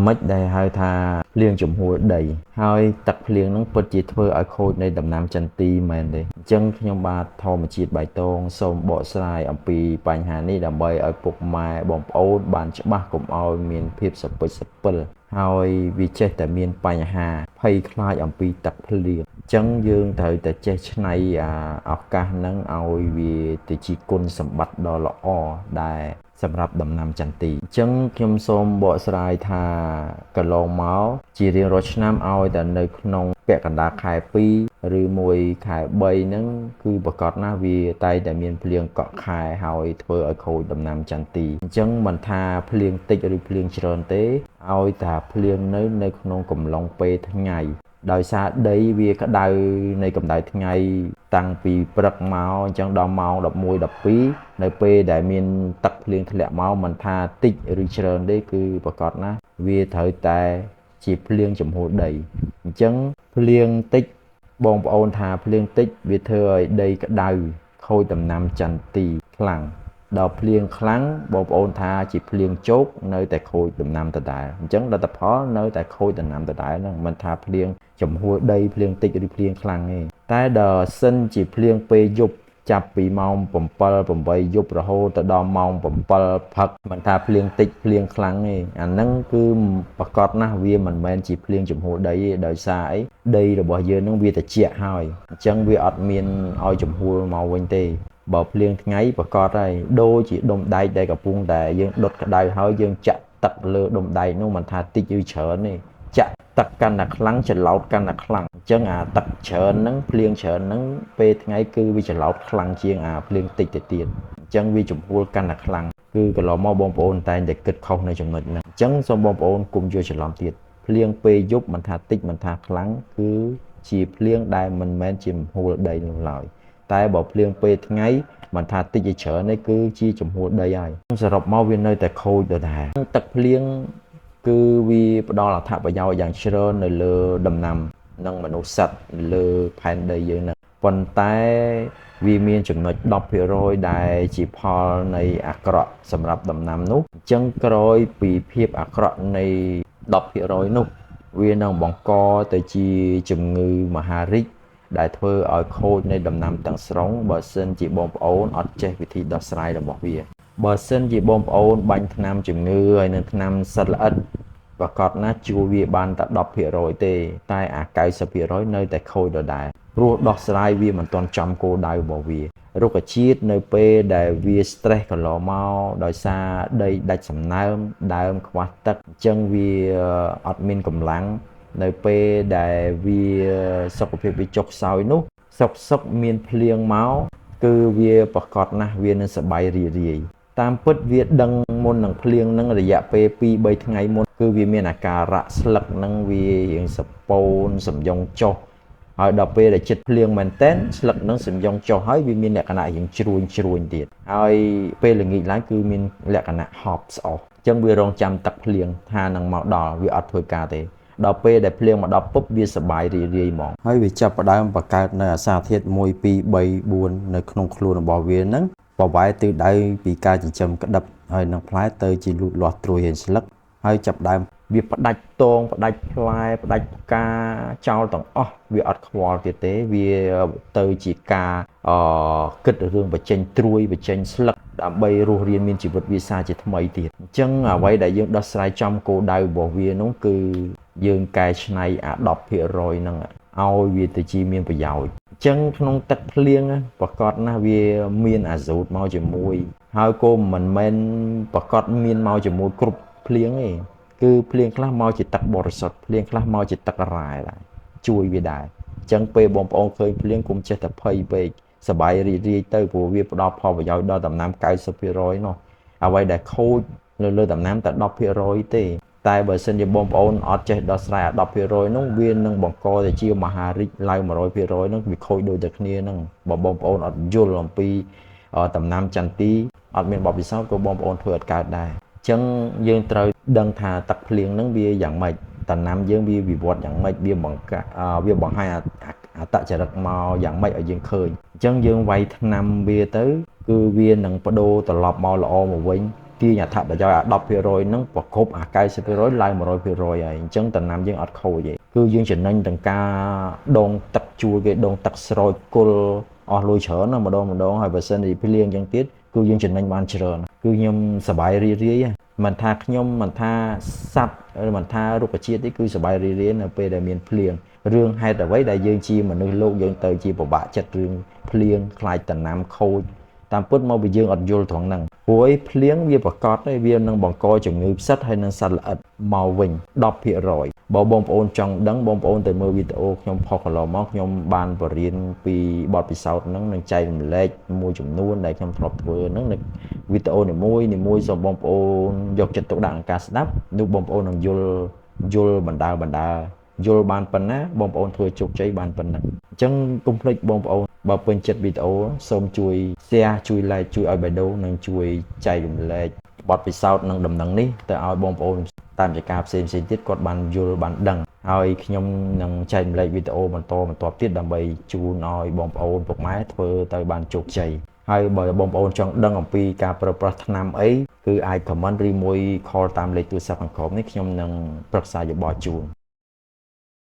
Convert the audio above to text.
មិនដែលហៅថាភ្លៀងជំហួរដីហើយទឹកភ្លៀងនឹងពិតជាធ្វើឲ្យខូចនៃដំណាំចន្ទីមែនទេអញ្ចឹងខ្ញុំបាទធម្មជាតិបៃតងសូមបកស្រាយអំពីបញ្ហានេះដើម្បីឲ្យពុកម៉ែបងប្អូនបានច្បាស់កុំឲ្យមានភាពសពិចសពិលហើយវាចេះតែមានបញ្ហាភ័យខ្លាចអំពីទឹកភ្លៀងអញ្ចឹងយើងត្រូវតែចេះច្នៃឱកាសហ្នឹងឲ្យវាទៅជាគុណសម្បត្តិដ៏ល្អដែលសម្រាប់ដំណាំចន្ទីអញ្ចឹងខ្ញុំសូមបកស្រាយថាកន្លងមកជារៀងរាល់ឆ្នាំឲ្យតែនៅក្នុងពាក់កណ្ដាលខែ2ឬមួយខែ3ហ្នឹងគឺប្រកាសណាស់វាតែតែមានភ្លៀងកក់ខែហើយធ្វើឲ្យខូចដំណាំចន្ទីអញ្ចឹងមិនថាភ្លៀងតិចឬភ្លៀងច្រើនទេឲ្យតែភ្លៀងនៅក្នុងកំឡុងពេលថ្ងៃដោយសារដីវាក្តៅនៃកម្ដៅថ្ងៃតាំងពីព្រឹកមកអញ្ចឹងដល់ម៉ោង11 12នៅពេលដែលមានទឹកភ្លៀងធ្លាក់មកមិនថាតិចឬច្រើនទេគឺប្រកាសណាស់វាត្រូវតែជាភ្លៀងជំហរដីអញ្ចឹងភ្លៀងតិចបងប្អូនថាភ្លៀងតិចវាធ្វើឲ្យដីក្តៅខូចដំណាំចន្ទីខ្លាំងដល់ភ្លៀងខ្លាំងបងប្អូនថាជាភ្លៀងជោកនៅតែខូចដំណាំដដែលអញ្ចឹងលទ្ធផលនៅតែខូចដំណាំដដែលហ្នឹងមិនថាភ្លៀងចំហួរដីភ្លៀងតិចឬភ្លៀងខ្លាំងទេតែដល់សិនជាភ្លៀងពេលយប់ចាប់ពីម៉ោង7 8យប់រហូតទៅដល់ម៉ោង7ព្រឹកមិនថាភ្លៀងតិចភ្លៀងខ្លាំងទេអាហ្នឹងគឺប្រកាសណាស់វាមិនមែនជាភ្លៀងចំហួរដីទេដោយសារអីដីរបស់យើងហ្នឹងវាត្រជាក់ហើយអញ្ចឹងវាអត់មានឲ្យចំហួរមកវិញទេបើភ្លៀងថ្ងៃប្រកាសហើយដូចជាដុំដែកដែលកំពុងតែយើងដុតក្តៅហើយយើងចាក់ទឹកលើដុំដែកនោះមិនថាតិចឬច្រើនទេចាក់ទឹកកាន់តែខ្លាំងច្រឡោតកាន់តែខ្លាំងអញ្ចឹងអាទឹកច្រើនហ្នឹងភ្លៀងច្រើនហ្នឹងពេលថ្ងៃគឺវាច្រឡោតខ្លាំងជាងអាភ្លៀងតិចទៅទៀតអញ្ចឹងវាចំហួរកាន់តែខ្លាំងគឺកន្លងមកបងប្អូនតែងតែគិតខុសនៅចំណុចហ្នឹងអញ្ចឹងសូមបងប្អូនកុំយល់ច្រឡំទៀតភ្លៀងពេលយប់មិនថាតិចមិនថាខ្លាំងគឺជាភ្លៀងដែលមិនមែនជាចំហួរដីនោះឡើយតែបើភ្លៀងពេលថ្ងៃមិនថាតិចឬច្រើននេះគឺជាចំហួរដីហើយសរុបមកវានៅតែខូចដដែលទឹកភ្លៀងគឺវាផ្ដល់អត្ថប្រយោជន៍យ៉ាងច្រើននៅលើដំណាំនិងមនុស្សសត្វលើផែនដីយើងហ្នឹងប៉ុន្តែវាមានចំណុច10%ដែលជាផលនៃអាក្រក់សម្រាប់ដំណាំនោះអញ្ចឹងក្រោយពីភាពអាក្រក់នៃ10%នោះវានឹងបង្កទៅជាជំងឺមហារីកដែលធ្វើឲ្យខូចនៃដំណាំទាំងស្រុងបើសិនជាបងប្អូនអត់ចេះវិធីដោះស្រាយរបស់វាបើសិនជាបងប្អូនបាញ់ថ្នាំជំងឺហើយនឹងថ្នាំសត្វល្អិតប្រកាសណាស់ជួវាបានតែ10%ទេតែអា90%នៅតែខូចដដែលព្រោះដោះស្រាយវាមិនទាន់ចំគោលដៅរបស់វារុក្ខជាតិនៅពេលដែលវា stress កន្លងមកដោយសារដីដាច់សំណើមដើមខ្វះទឹកអញ្ចឹងវាអត់មានកម្លាំងនៅពេលដែលវាសុខភាពវាចុះខ្សោយនោះសុកមានភ្លៀងមកគឺវាប្រកាសណាស់វានឹងសបាយរីរាយតាមពិតវាដឹងមុននឹងភ្លៀងនឹងរយៈពេល 2-3 ថ្ងៃមុនគឺវាមានអាការៈស្លឹកនឹងវារៀងសពូនសំយ៉ុងចុះហើយដល់ពេលដែលចិត្តភ្លៀងមែនតែនស្លឹកនឹងសំយ៉ុងចុះហើយវាមានលក្ខណៈរៀងជ្រួញទៀតហើយពេលល្ងាចឡើងគឺមានលក្ខណៈហប់ស្អុះអញ្ចឹងវារងចាំទឹកភ្លៀងថានឹងមកដល់វាអត់ធ្វើការទេដល់ពេលដែលភ្លៀងមកដល់ពុបវាសបាយរីរាយហ្មងហើយវាចាប់ផ្ដើមបង្កើតនៅអាសារធាតុ1 2 3 4នៅក្នុងខ្លួនរបស់វាហ្នឹងប្រវែទិសដៅពីការចិញ្ចឹមក្តឹបហើយនឹងផ្លែទៅជាលូតលាស់ត្រួយហើយស្លឹកហើយចាប់ដើមវាផ្ដាច់តងផ្ដាច់ផ្លែផ្ដាច់ផ្កាចោលទាំងអស់វាអត់ខ្វល់ទៀតទេវាទៅជាការគិតរឿងបញ្ចេញត្រួយបញ្ចេញស្លឹកដើម្បីរស់រានមានជីវិតវាសាជាថ្មីទៀតអញ្ចឹងអ្វីដែលយើងដោះស្រាយចំគោលដៅរបស់វានោះគឺយើងកែច្នៃអា10%ហ្នឹងឲ្យវាទៅជាមានប្រយោជន៍អញ្ចឹងក្នុងទឹកភ្លៀងប្រកាសណាស់វាមានអាសូតមកជាមួយហើយក៏មិនមែនប្រកាសមានមកជាមួយគ្រប់ភ្លៀងទេគឺភ្លៀងខ្លះមកជាទឹកបរិសុទ្ធភ្លៀងខ្លះមកជាទឹករ៉ែដែរជួយវាដែរអញ្ចឹងពេលបងប្អូនឃើញភ្លៀងគុំចេះតែភ័យពេកសបាយរីករាយទៅព្រោះវាផ្ដល់ផលប្រយោជន៍ដល់ដំណាំ90%នោះអ្វីដែលខូចលើដំណាំតែ10%ទេតែបើសិនជាបងប្អូនអត់ចេះដោះស្រាយអា10%នោះវានឹងបង្កទៅជាមហារីកឡើង100%នោះវាខូចដូចតែគ្នាហ្នឹងបើបងប្អូនអត់យល់អំពីដំណាំចន្ទីអត់មានបទពិសោធន៍ក៏បងប្អូនធ្វើអត់កើតដែរអញ្ចឹងយើងត្រូវដឹងថាទឹកភ្លៀងហ្នឹងវាយ៉ាងម៉េចដំណាំយើងវាវិវត្តយ៉ាងម៉េចវាបង្ហាញអត្តចរិតមកយ៉ាងម៉េចឲ្យយើងឃើញអញ្ចឹងយើងវាយថ្នាំវាទៅគឺវានឹងបដូរត្រឡប់មកល្អមកវិញ ទាញអត្ថប្រយោជន៍អា10%ហ្នឹងប្រកបអា90%ឡើង100%ហើយអញ្ចឹងតំណាំយើងអត់ខូចទេគឺយើងចំណេញទាំងការដងទឹកជួលគេដងទឹកស្រោចគល់អស់លុយច្រើនណាម្ដងហើយបើសិនជាភ្លៀងអញ្ចឹងទៀតគឺយើងចំណេញបានច្រើនគឺខ្ញុំសប្បាយរីករាយមិនថាខ្ញុំមិនថាសត្វមិនថារុក្ខជាតិទេគឺសប្បាយរីករាយនៅពេលដែលមានភ្លៀងរឿងហេតុអ្វីដែលយើងជាមនុស្សលោកយើងទៅជាពិបាកចិត្តរឿងភ្លៀងខ្លាចតំណាំខូចតាមពិតមកពីយើងអត់យល់ត្រង់ហ្នឹងព្រោះភ្លៀងវាប្រកាសទេវានឹងបង្កជំងឺផ្សិតហើយនឹងសត្វល្អិតមកវិញ10%បើបងប្អូនចង់ដឹងបងប្អូនទៅមើលវីដេអូខ្ញុំផុសកន្លងមកខ្ញុំបានបរៀនពីបទពិសោធន៍ហ្នឹងនឹងចែករំលែកមួយចំនួនដែលខ្ញុំធ្លាប់ធ្វើហ្នឹងនៅវីដេអូនីមួយសូមបងប្អូនយកចិត្តទុកដាក់ក្នុងការស្ដាប់នោះបងប្អូននឹងយល់បណ្ដាយល់បានប៉ុណ្ណាបងប្អូនធ្វើជោគជ័យបានប៉ុណ្ណឹងអញ្ចឹងកុំភ្លេចបងប្អូនបើពេញចិត្តវីដេអូសូមជួយ share ជួយ like ជួយឲ្យបេះដូងនិងជួយចែករំលែកបទពិសោធន៍និងដំណឹងនេះទៅឲ្យបងប្អូនតាមចការផ្សេងទៀតគាត់បានយល់បានដឹងហើយខ្ញុំនឹងចែករំលែកវីដេអូបន្តទៀតដើម្បីជូនឲ្យបងប្អូនពុកម៉ែធ្វើទៅបានជោគជ័យហើយបើបងប្អូនចង់ដឹងអំពីការប្រើប្រាស់ថ្នាំអីគឺអាច comment ឬមួយ call តាមលេខទូរស័ព្ទខាងក្រោមនេះខ្ញុំនឹងប្រឹក្សាយោបល់ជូន